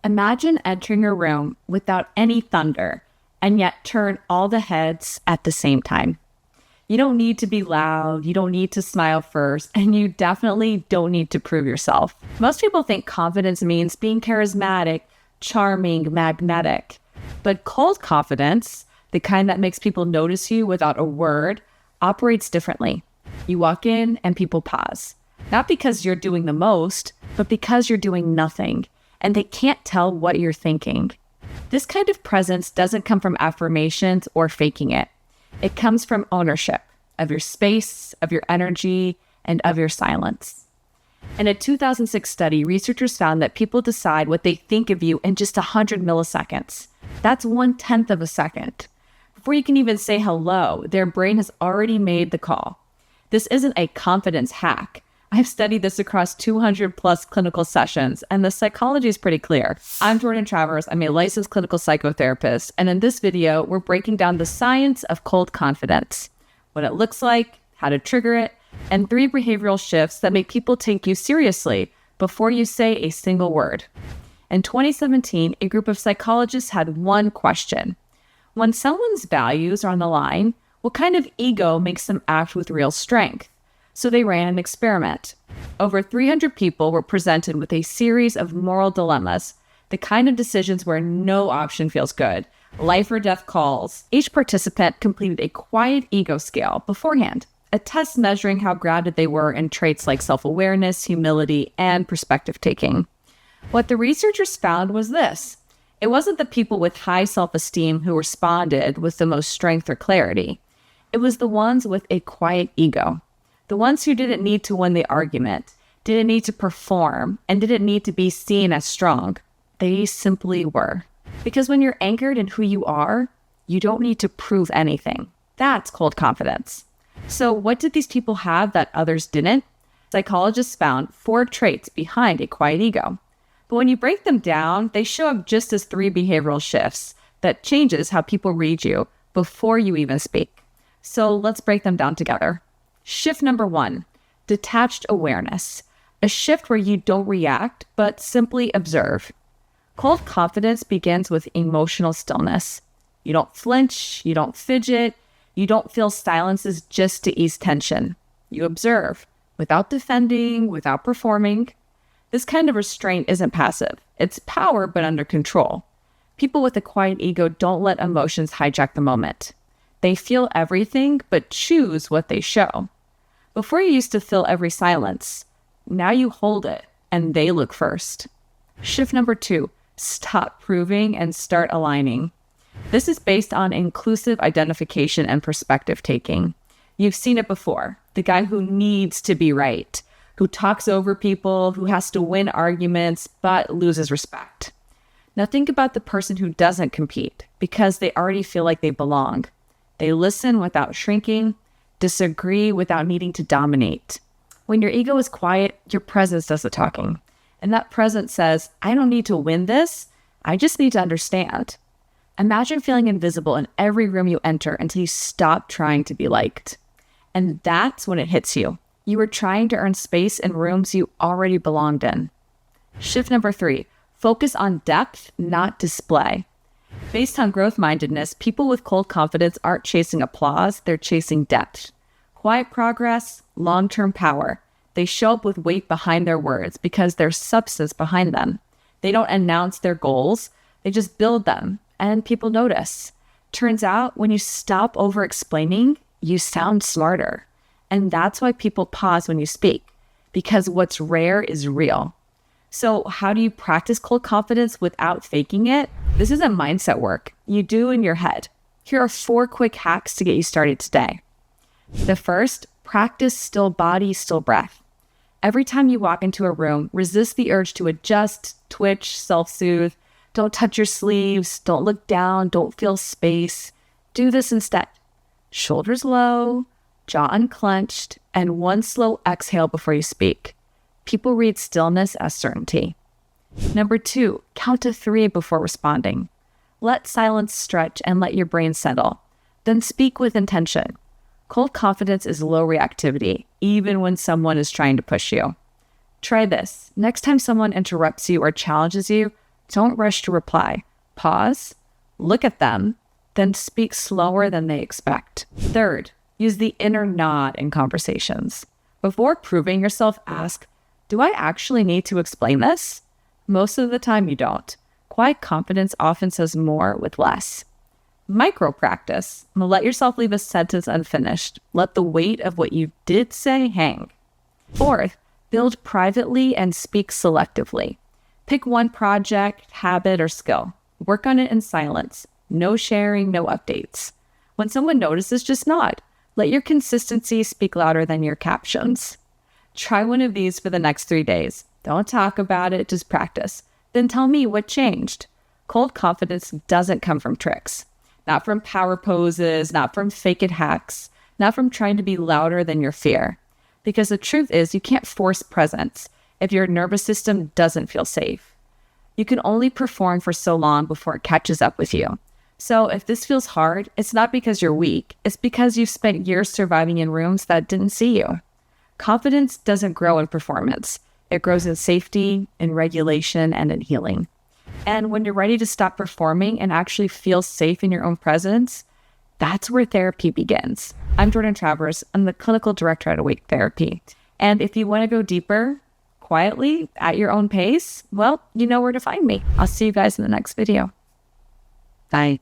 Imagine entering a room without any thunder and yet turn all the heads at the same time. You don't need to be loud, you don't need to smile first, and you definitely don't need to prove yourself. Most people think confidence means being charismatic, charming, magnetic. But cold confidence, the kind that makes people notice you without a word, operates differently. You walk in and people pause. Not because you're doing the most, but because you're doing nothing, and they can't tell what you're thinking. This kind of presence doesn't come from affirmations or faking it. It comes from ownership of your space, of your energy, and of your silence. In a 2006 study, researchers found that people decide what they think of you in just 100 milliseconds. That's 1/10 of a second. Before you can even say hello, their brain has already made the call. This isn't a confidence hack. I've studied this across 200 plus clinical sessions, and the psychology is pretty clear. I'm Jordan Travers. I'm a licensed clinical psychotherapist, and in this video, we're breaking down the science of cold confidence, what it looks like, how to trigger it, and 3 behavioral shifts that make people take you seriously before you say a single word. In 2017, a group of psychologists had one question. When someone's values are on the line, what kind of ego makes them act with real strength? So they ran an experiment. Over 300 people were presented with a series of moral dilemmas, the kind of decisions where no option feels good, life or death calls. Each participant completed a quiet ego scale beforehand, a test measuring how grounded they were in traits like self-awareness, humility, and perspective-taking. What the researchers found was this. It wasn't the people with high self-esteem who responded with the most strength or clarity. It was the ones with a quiet ego. The ones who didn't need to win the argument, didn't need to perform, and didn't need to be seen as strong. They simply were. Because when you're anchored in who you are, you don't need to prove anything. That's cold confidence. So what did these people have that others didn't? Psychologists found 4 traits behind a quiet ego. But when you break them down, they show up just as 3 behavioral shifts that changes how people read you before you even speak. So let's break them down together. Shift number 1, detached awareness. A shift where you don't react, but simply observe. Cold confidence begins with emotional stillness. You don't flinch, you don't fidget, you don't feel silences just to ease tension. You observe, without defending, without performing. This kind of restraint isn't passive. It's power, but under control. People with a quiet ego don't let emotions hijack the moment. They feel everything, but choose what they show. Before you used to fill every silence. Now you hold it, and they look first. Shift number 2, stop proving and start aligning. This is based on inclusive identification and perspective taking. You've seen it before. The guy who needs to be right, who talks over people, who has to win arguments, but loses respect. Now think about the person who doesn't compete because they already feel like they belong. They listen without shrinking, disagree without needing to dominate. When your ego is quiet, your presence does the talking. And that presence says, I don't need to win this, I just need to understand. Imagine feeling invisible in every room you enter until you stop trying to be liked. And that's when it hits you. You were trying to earn space in rooms you already belonged in. Shift number 3, focus on depth, not display. Based on growth-mindedness, people with cold confidence aren't chasing applause, they're chasing depth. Quiet progress, long-term power. They show up with weight behind their words because there's substance behind them. They don't announce their goals, they just build them, and people notice. Turns out, when you stop over-explaining, you sound smarter. And that's why people pause when you speak, because what's rare is real. So how do you practice cold confidence without faking it? This isn't mindset work. You do in your head. Here are 4 quick hacks to get you started today. The first, practice still body, still breath. Every time you walk into a room, resist the urge to adjust, twitch, self-soothe. Don't touch your sleeves. Don't look down. Don't feel space. Do this instead. Shoulders low, jaw unclenched, and 1 slow exhale before you speak. People read stillness as certainty. Number 2, count to 3 before responding. Let silence stretch and let your brain settle. Then speak with intention. Cold confidence is low reactivity, even when someone is trying to push you. Try this. Next time someone interrupts you or challenges you, Don't rush to reply. Pause, look at them, then speak slower than they expect. Third, use the inner nod in conversations. Before proving yourself, ask, do I actually need to explain this? Most of the time you don't. Quiet confidence often says more with less. Micro practice. Let yourself leave a sentence unfinished. Let the weight of what you did say hang. Fourth, build privately and speak selectively. Pick one project, habit, or skill. Work on it in silence. No sharing, no updates. When someone notices, just nod. Let your consistency speak louder than your captions. Try one of these for the next 3 days. Don't talk about it, just practice. Then tell me what changed. Cold confidence doesn't come from tricks. Not from power poses, not from fake it hacks, not from trying to be louder than your fear. Because the truth is, you can't force presence if your nervous system doesn't feel safe. You can only perform for so long before it catches up with you. So if this feels hard, it's not because you're weak. It's because you've spent years surviving in rooms that didn't see you. Confidence doesn't grow in performance. It grows in safety, in regulation, and in healing. And when you're ready to stop performing and actually feel safe in your own presence, that's where therapy begins. I'm Jordan Travers. I'm the clinical director at Awake Therapy. And if you want to go deeper, quietly, at your own pace, well, you know where to find me. I'll see you guys in the next video. Bye.